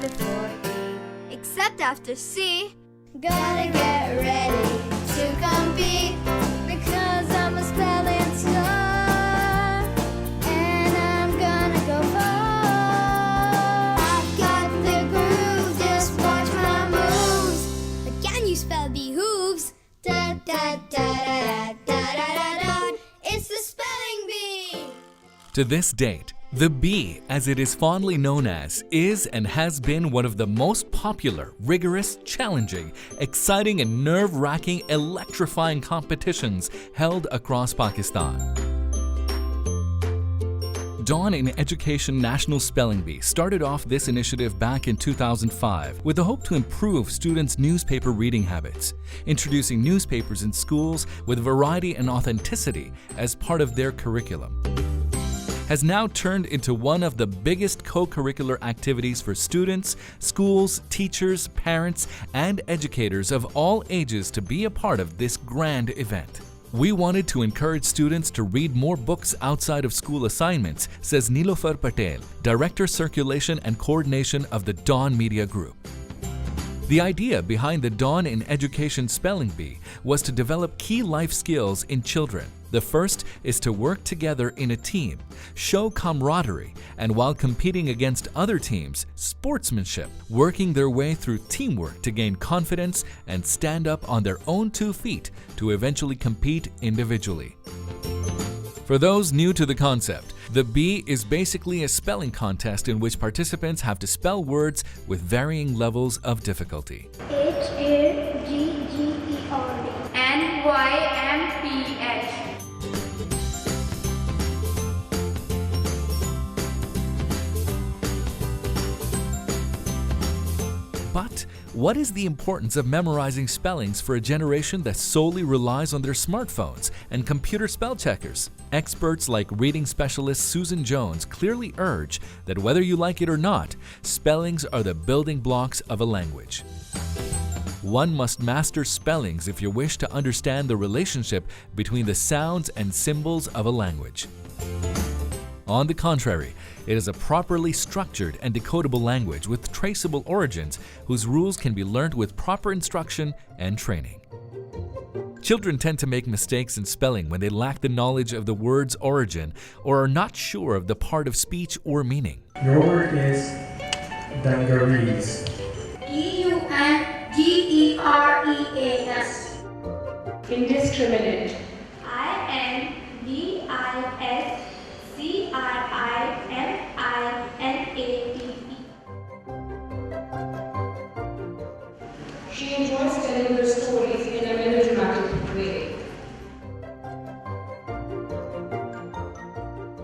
before E, except after C. Gotta get ready to compete because I'm a spelling star and I'm gonna go far. I've got the groove, just watch my moves. But can you spell behooves? Da da da da da da da da. It's the spelling bee. To this date, the Bee, as it is fondly known as, is and has been one of the most popular, rigorous, challenging, exciting and nerve-wracking, electrifying competitions held across Pakistan. Dawn in Education National Spelling Bee started off this initiative back in 2005 with the hope to improve students' newspaper reading habits, introducing newspapers in schools with variety and authenticity as part of their curriculum. Has now turned into one of the biggest co-curricular activities for students, schools, teachers, parents, and educators of all ages to be a part of this grand event. We wanted to encourage students to read more books outside of school assignments, says Nilofar Patel, Director Circulation and Coordination of the Dawn Media Group. The idea behind the Dawn in Education Spelling Bee was to develop key life skills in children. The first is to work together in a team, show camaraderie, and while competing against other teams, sportsmanship, working their way through teamwork to gain confidence and stand up on their own 2 feet to eventually compete individually. For those new to the concept, the Bee is basically a spelling contest in which participants have to spell words with varying levels of difficulty. H-A-G-G-E-R-D NYMPH. But what is the importance of memorizing spellings for a generation that solely relies on their smartphones and computer spell checkers? Experts like reading specialist Susan Jones clearly urge that whether you like it or not, spellings are the building blocks of a language. One must master spellings if you wish to understand the relationship between the sounds and symbols of a language. On the contrary, it is a properly structured and decodable language with traceable origins whose rules can be learned with proper instruction and training. Children tend to make mistakes in spelling when they lack the knowledge of the word's origin or are not sure of the part of speech or meaning. Your word is Dungarees. D-U-N-G-E-R-E-A-S. Indiscriminate. I-N-D-I-S-C-R-I-M-I-N-A-T-E. She enjoys telling her stories in a melodramatic way.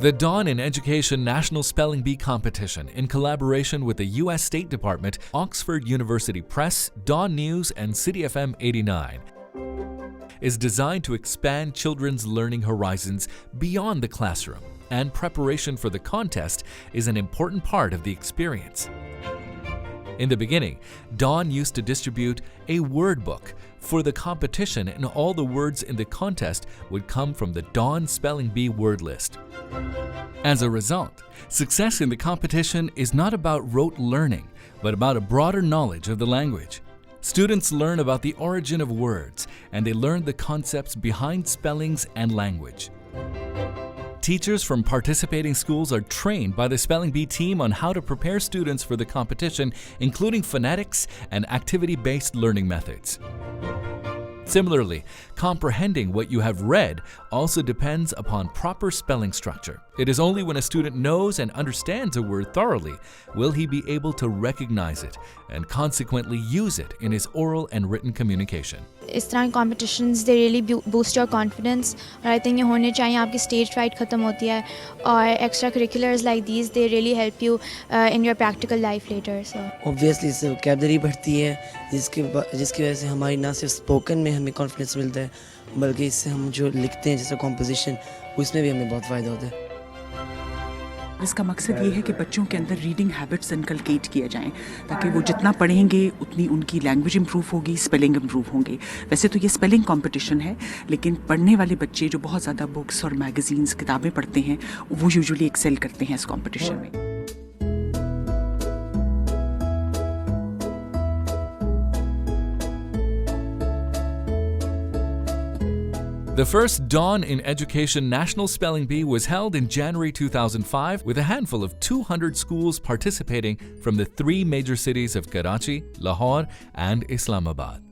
The Dawn in Education National Spelling Bee Competition, in collaboration with the U.S. State Department, Oxford University Press, Dawn News, and City FM 89, is designed to expand children's learning horizons beyond the classroom, and preparation for the contest is an important part of the experience. In the beginning, Dawn used to distribute a word book for the competition, and all the words in the contest would come from the Dawn Spelling Bee word list. As a result, success in the competition is not about rote learning, but about a broader knowledge of the language. Students learn about the origin of words, and they learn the concepts behind spellings and language. Teachers from participating schools are trained by the Spelling Bee team on how to prepare students for the competition, including phonetics and activity-based learning methods. Similarly, comprehending what you have read also depends upon proper spelling structure. It is only when a student knows and understands a word thoroughly will he be able to recognize it and consequently use it in his oral and written communication. इस तरह के competitions they really boost your confidence और I think ये होने चाहिए. आपकी stage fright ख़त्म होती है और extra curriculars like these they really help you in your practical life later. So obviously इससे वोकैबुलरी बढ़ती है जिसकी वजह से हमारी ना सिर्फ स्पोकन में हमें कॉन्फिडेंस मिलता है बल्कि इससे हम जो लिखते हैं जैसे कॉम्पोजिशन उसमें भी हमें बहुत फ़ायदा होता है. इसका मकसद ये है कि बच्चों के अंदर रीडिंग हैबिट्स इनकलकेट किए जाएं ताकि वो जितना पढ़ेंगे उतनी उनकी लैंग्वेज इंप्रूव होगी, स्पेलिंग इंप्रूव होंगे. वैसे तो ये स्पेलिंग कंपटीशन है, लेकिन पढ़ने वाले बच्चे जो बहुत ज़्यादा बुक्स और मैगजीन्स किताबें पढ़ते हैं वो यूजुअली एक्सेल करते हैं इस कंपटीशन में. The first Dawn in Education National Spelling Bee was held in January 2005 with a handful of 200 schools participating from the three major cities of Karachi, Lahore, and Islamabad.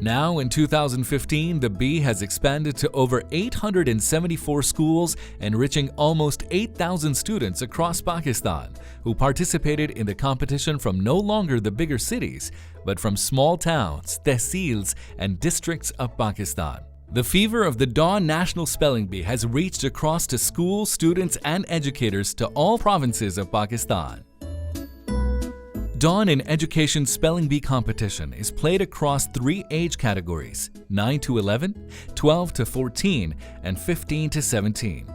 Now, in 2015, the bee has expanded to over 874 schools, enriching almost 8,000 students across Pakistan, who participated in the competition from no longer the bigger cities, but from small towns, tehsils, and districts of Pakistan. The fever of the Dawn National Spelling Bee has reached across to schools, students, and educators to all provinces of Pakistan. Dawn in Education Spelling Bee competition is played across three age categories: 9 to 11, 12 to 14, and 15 to 17.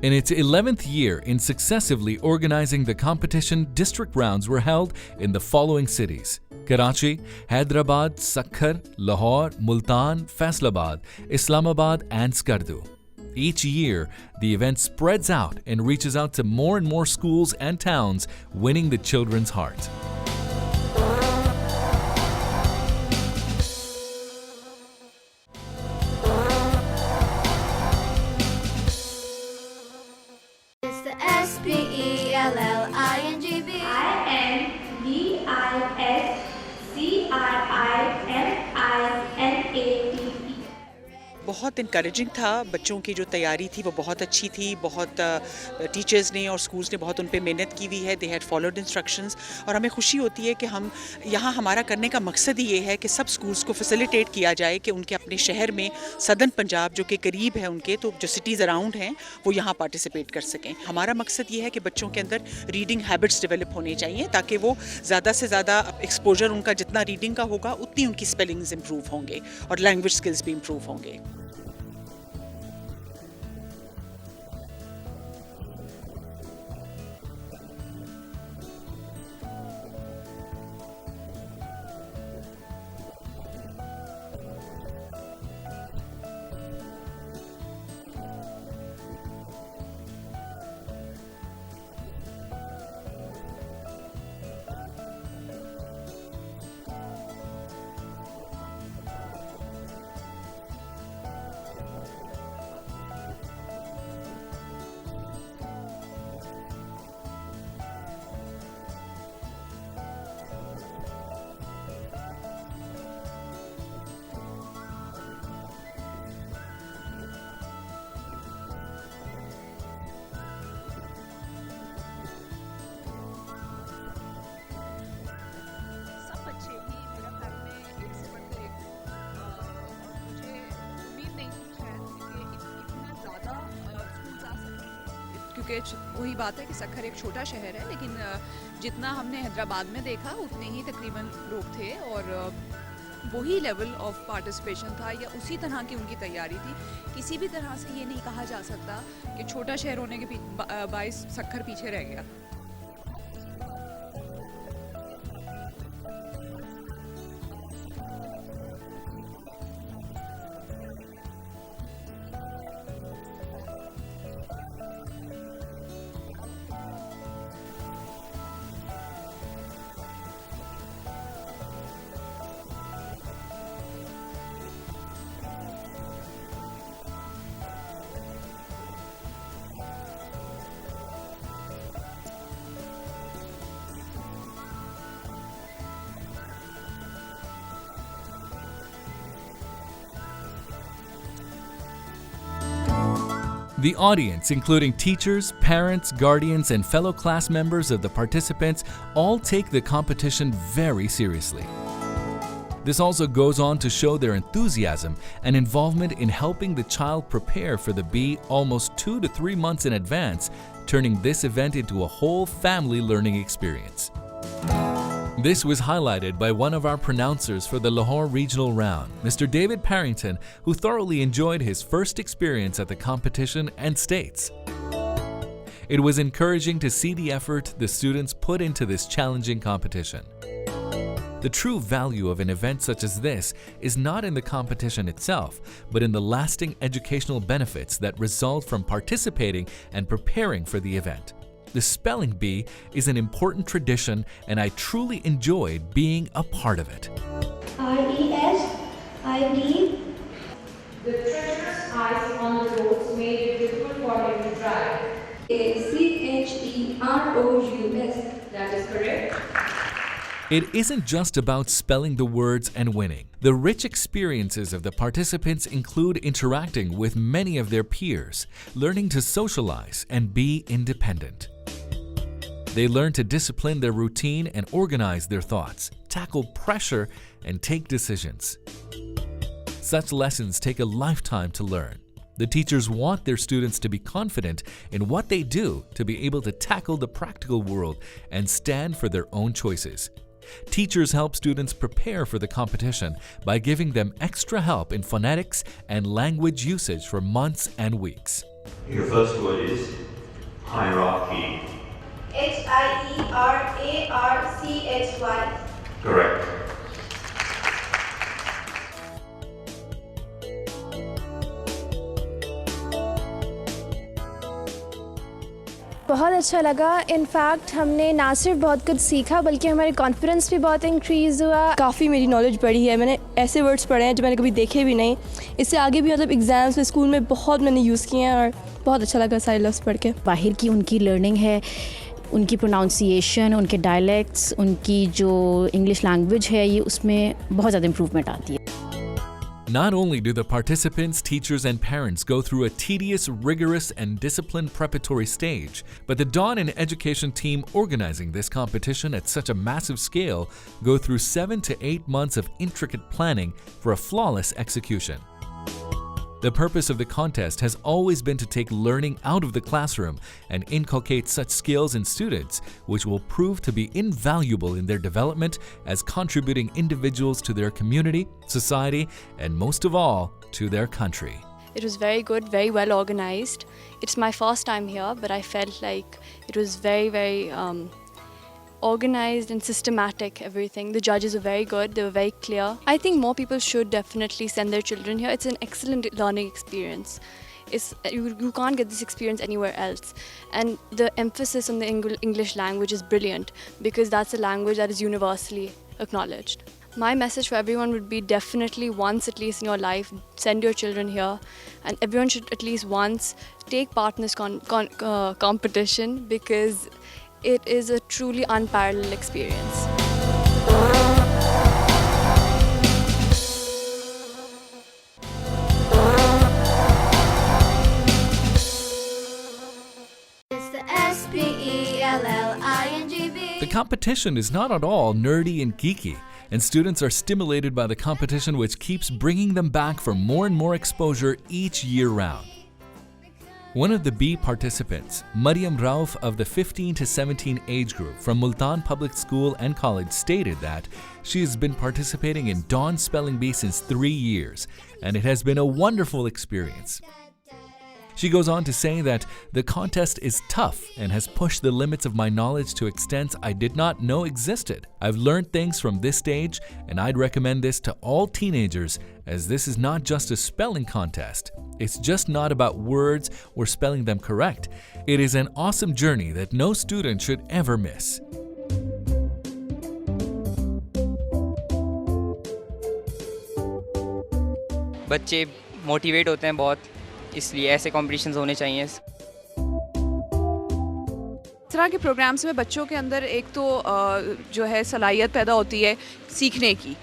In its 11th year in successively organizing the competition, district rounds were held in the following cities: Karachi, Hyderabad, Sakkar, Lahore, Multan, Faisalabad, Islamabad, and Skardu. Each year, the event spreads out and reaches out to more and more schools and towns, winning the children's heart. It's the SPELLINGB. INVISCRIMINATE. बहुत encouraging था, बच्चों की जो तैयारी थी वो बहुत अच्छी थी, बहुत टीचर्स ने और स्कूल्स ने बहुत उन पे मेहनत की हुई है, दे हैड फॉलोड इंस्ट्रक्शंस। और हमें खुशी होती है कि हम यहाँ हमारा करने का मकसद ही ये है कि सब स्कूल्स को फैसिलिटेट किया जाए कि उनके अपने शहर में सदर्न पंजाब जो कि करीब है उनके, तो जो सिटीज़ अराउंड हैं वो यहाँ पार्टिसिपेट कर सकें। हमारा मकसद ये है कि बच्चों के अंदर रीडिंग हैबिट्स डेवलप होने चाहिए ताकि वो ज़्यादा से ज़्यादा एक्सपोजर उनका जितना रीडिंग का होगा उतनी उनकी स्पेलिंग्स इंप्रूव होंगे और लैंग्वेज स्किल्स भी इंप्रूव होंगे। क्योंकि वही बात है कि सक्खर एक छोटा शहर है, लेकिन जितना हमने हैदराबाद में देखा उतने ही तकरीबन लोग थे और वही लेवल ऑफ पार्टिसिपेशन था या उसी तरह की उनकी तैयारी थी। किसी भी तरह से ये नहीं कहा जा सकता कि छोटा शहर होने के बाइस सक्खर पीछे रह गया। The audience, including teachers, parents, guardians, and fellow class members of the participants, all take the competition very seriously. This also goes on to show their enthusiasm and involvement in helping the child prepare for the bee almost 2 to 3 months in advance, turning this event into a whole family learning experience. This was highlighted by one of our pronouncers for the Lahore Regional Round, Mr. David Parrington, who thoroughly enjoyed his first experience at the competition and states, "It was encouraging to see the effort the students put into this challenging competition. The true value of an event such as this is not in the competition itself, but in the lasting educational benefits that result from participating and preparing for the event. The Spelling Bee is an important tradition and I truly enjoyed being a part of it." Yes, that is correct. It isn't just about spelling the words and winning. The rich experiences of the participants include interacting with many of their peers, learning to socialize and be independent. They learn to discipline their routine and organize their thoughts, tackle pressure, and take decisions. Such lessons take a lifetime to learn. The teachers want their students to be confident in what they do to be able to tackle the practical world and stand for their own choices. Teachers help students prepare for the competition by giving them extra help in phonetics and language usage for months and weeks. Your first word is hierarchy. Hierarchy. Correct. बहुत अच्छा लगा. In fact हमने ना सिर्फ बहुत कुछ सीखा बल्कि हमारे कॉन्फिडेंस भी बहुत इंक्रीज़ हुआ. काफ़ी मेरी नॉलेज बढ़ी है. मैंने ऐसे वर्ड्स पढ़े हैं जो मैंने कभी देखे भी नहीं. इससे आगे भी मतलब एग्ज़ाम्स में स्कूल में बहुत मैंने यूज़ किए हैं और बहुत अच्छा लगा सारे लफ्ज़ पढ़ के. बाहर की उनकी लर्निंग है, उनकी प्रोनाउंसिएशन, उनके डायलेक्ट्स, उनकी जो इंग्लिश लैंग्वेज है, ये उसमें बहुत ज़्यादा इम्प्रूवमेंट आती है. Not only do the participants, teachers, and parents go through a tedious, rigorous, and disciplined preparatory stage, but the Dawn and Education team organizing this competition at such a massive scale go through 7 to 8 months of intricate planning for a flawless execution. The purpose of the contest has always been to take learning out of the classroom and inculcate such skills in students, which will prove to be invaluable in their development as contributing individuals to their community, society, and most of all, to their country. It was very good, very well organized. It's my first time here, but I felt like it was very, very organized and systematic, everything. The judges were very good, they were very clear. I think more people should definitely send their children here. It's an excellent learning experience. You can't get this experience anywhere else. And the emphasis on the English language is brilliant because that's a language that is universally acknowledged. My message for everyone would be definitely once at least in your life, send your children here, and everyone should at least once take part in this competition because it is a truly unparalleled experience. It's the SPELLINGB. The competition is not at all nerdy and geeky, and students are stimulated by the competition, which keeps bringing them back for more and more exposure each year round. One of the B participants, Mariam Rauf of the 15 to 17 age group from Multan Public School and College, stated that she has been participating in Dawn Spelling Bee since 3 years, and it has been a wonderful experience. She goes on to say that the contest is tough and has pushed the limits of my knowledge to extents I did not know existed. I've learned things from this stage, and I'd recommend this to all teenagers, as this is not just a spelling contest. It's just not about words or spelling them correct. It is an awesome journey that no student should ever miss. बच्चे motivate होते हैं बहुत, इसलिए ऐसे competitions होने चाहिए. इस तरह के प्रोग्राम्स में बच्चों के अंदर एक तो जो है सलाहियत पैदा होती है सीखने की.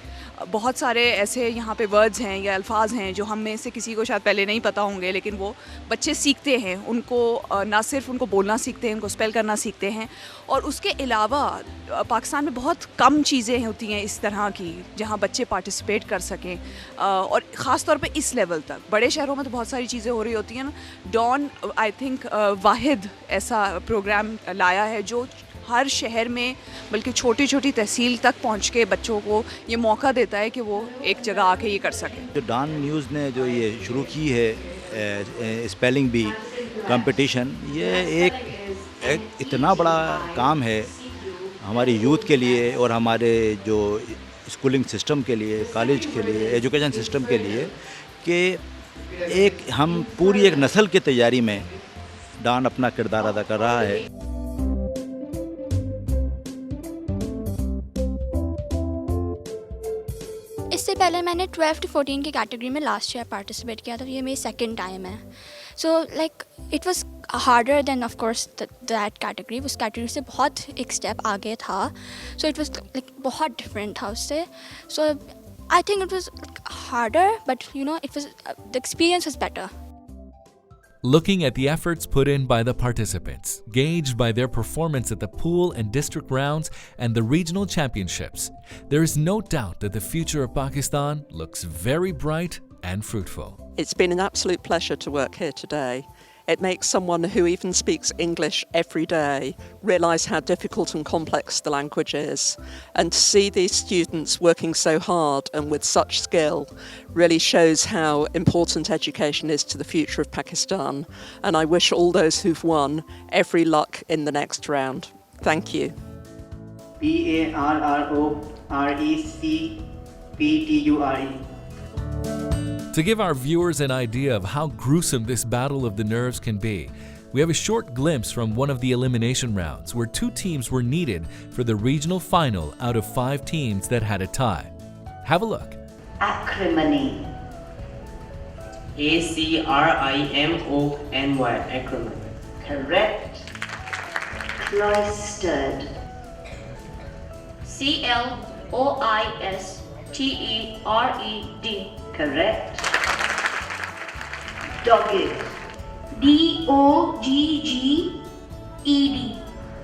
बहुत सारे ऐसे यहाँ पे वर्ड्स हैं या अल्फाज हैं जो हम में से किसी को शायद पहले नहीं पता होंगे, लेकिन वो बच्चे सीखते हैं. उनको ना सिर्फ उनको बोलना सीखते हैं, उनको स्पेल करना सीखते हैं. और उसके अलावा पाकिस्तान में बहुत कम चीज़ें होती हैं इस तरह की जहाँ बच्चे पार्टिसिपेट कर सकें, और ख़ास तौर पे इस लेवल तक. बड़े शहरों में तो बहुत सारी चीज़ें हो रही होती हैं ना. डॉन आई थिंक वाहिद ऐसा प्रोग्राम लाया है जो हर शहर में बल्कि छोटी छोटी तहसील तक पहुंच के बच्चों को ये मौका देता है कि वो एक जगह आके ये कर सकें. जो डॉन न्यूज़ ने जो ये शुरू की है स्पेलिंग बी कंपटीशन, ये एक इतना बड़ा काम है हमारी यूथ के लिए और हमारे जो स्कूलिंग सिस्टम के लिए, कॉलेज के लिए, एजुकेशन सिस्टम के लिए, कि एक हम पूरी एक नस्ल की तैयारी में डॉन अपना किरदार अदा कर रहा है. इससे पहले मैंने 12 to 14 की कैटेगरी में लास्ट ईयर पार्टिसिपेट किया था, तो ये मेरी सेकंड टाइम है. So like it was harder than of course that category. उस category से बहुत एक step आगे था. So it was like बहुत different था उससे. So I think it was harder, but you know, it was the experience was better. Looking at the efforts put in by the participants, gauged by their performance at the pool and district rounds and the regional championships, there is no doubt that the future of Pakistan looks very bright and fruitful. It's been an absolute pleasure to work here today. It makes someone who even speaks English every day realise how difficult and complex the language is. And to see these students working so hard and with such skill really shows how important education is to the future of Pakistan. And I wish all those who've won every luck in the next round. Thank you. PARRORECPTURE. To give our viewers an idea of how gruesome this battle of the nerves can be, we have a short glimpse from one of the elimination rounds where 2 teams were needed for the regional final out of 5 teams that had a tie. Have a look. Acrimony. ACRIMONY. Acrimony. Correct. Cloistered. CLOISTERED. Correct. Dogged. DOGGED.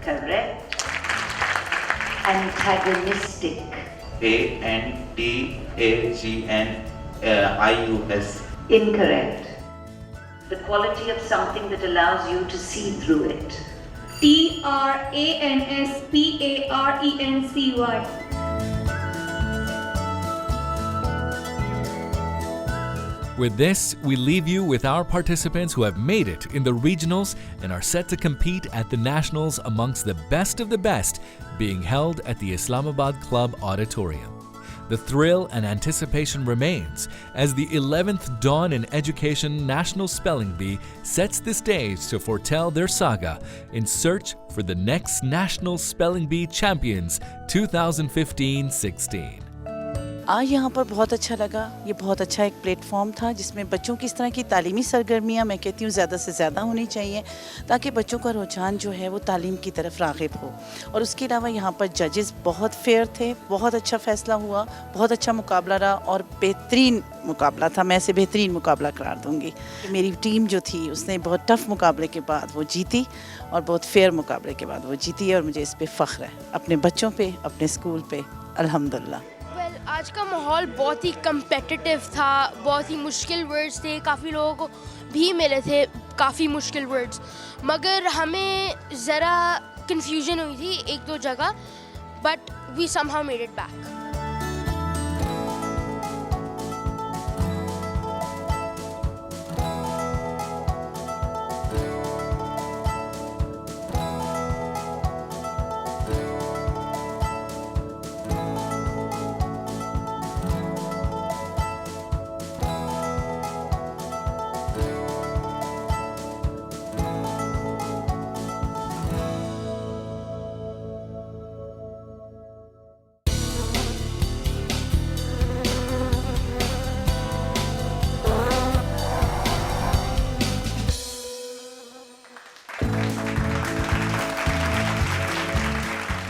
Correct. Antagonistic. ANTAGNIUS. Incorrect. The quality of something that allows you to see through it. TRANSPARENCY. With this, we leave you with our participants who have made it in the regionals and are set to compete at the nationals amongst the best of the best, being held at the Islamabad Club Auditorium. The thrill and anticipation remains as the 11th Dawn in Education National Spelling Bee sets the stage to foretell their saga in search for the next National Spelling Bee Champions 2015-16. आज यहाँ पर बहुत अच्छा लगा. ये बहुत अच्छा एक प्लेटफॉर्म था जिसमें बच्चों की इस तरह की तालीमी सरगर्मियाँ मैं कहती हूँ ज़्यादा से ज़्यादा होनी चाहिए ताकि बच्चों का रुझान जो है वो तालीम की तरफ राग़िब हो. और उसके अलावा यहाँ पर जजेस बहुत फेयर थे, बहुत अच्छा फ़ैसला हुआ, बहुत अच्छा मुकाबला रहा और बेहतरीन मुकाबला था. मैं इसे बेहतरीन मुकाबला करार दूँगी. मेरी टीम जो थी उसने बहुत टफ़ मुकाबले के बाद वो जीती और बहुत फेयर मुकाबले के बाद वो जीती और मुझे इस पर फ़ख्र है अपने बच्चों पे, अपने स्कूल पे. अल्हम्दुलिल्लाह. आज का माहौल बहुत ही कम्पिटिटिव था, बहुत ही मुश्किल वर्ड्स थे, काफ़ी लोगों को भी मिले थे काफ़ी मुश्किल वर्ड्स, मगर हमें ज़रा कंफ्यूजन हुई थी 1-2 जगह, but we somehow made it back.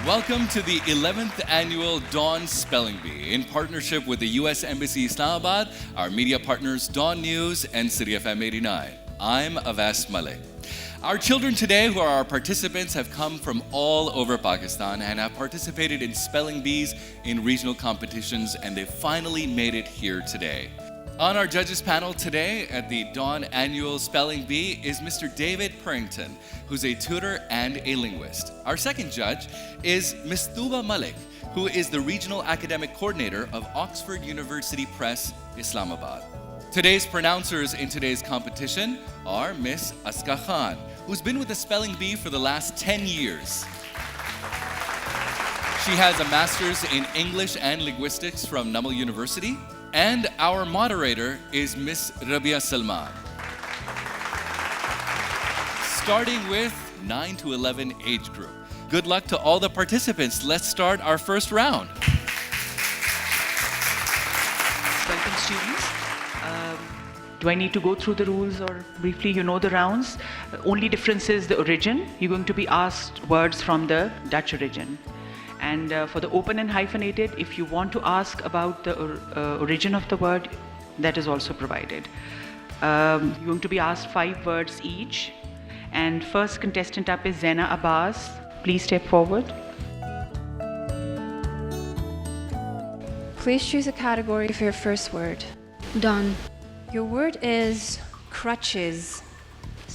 Welcome to the 11th Annual Dawn Spelling Bee in partnership with the U.S. Embassy Islamabad, our media partners Dawn News and City FM 89. I'm Avas Malik. Our children today, who are our participants, have come from all over Pakistan and have participated in spelling bees in regional competitions, and they finally made it here today. On our judges panel today at the Dawn Annual Spelling Bee is Mr. David Purrington, who's a tutor and a linguist. Our second judge is Ms. Tuba Malik, who is the Regional Academic Coordinator of Oxford University Press, Islamabad. Today's pronouncers in today's competition are Ms. Aska Khan, who's been with the Spelling Bee for the last 10 years. She has a master's in English and linguistics from Namal University. And our moderator is Miss Rabia Salman. Starting with 9 to 11 age group. Good luck to all the participants. Let's start our first round. Welcome students. Do I need to go through the rules or briefly you know the rounds? Only difference is the origin. You're going to be asked words from the Dutch origin. And for the open and hyphenated, if you want to ask about the origin of the word, that is also provided. You're going to be asked 5 words each. And first contestant up is Zaina Abbas. Please step forward. Please choose a category for your first word. Done. Your word is crutches.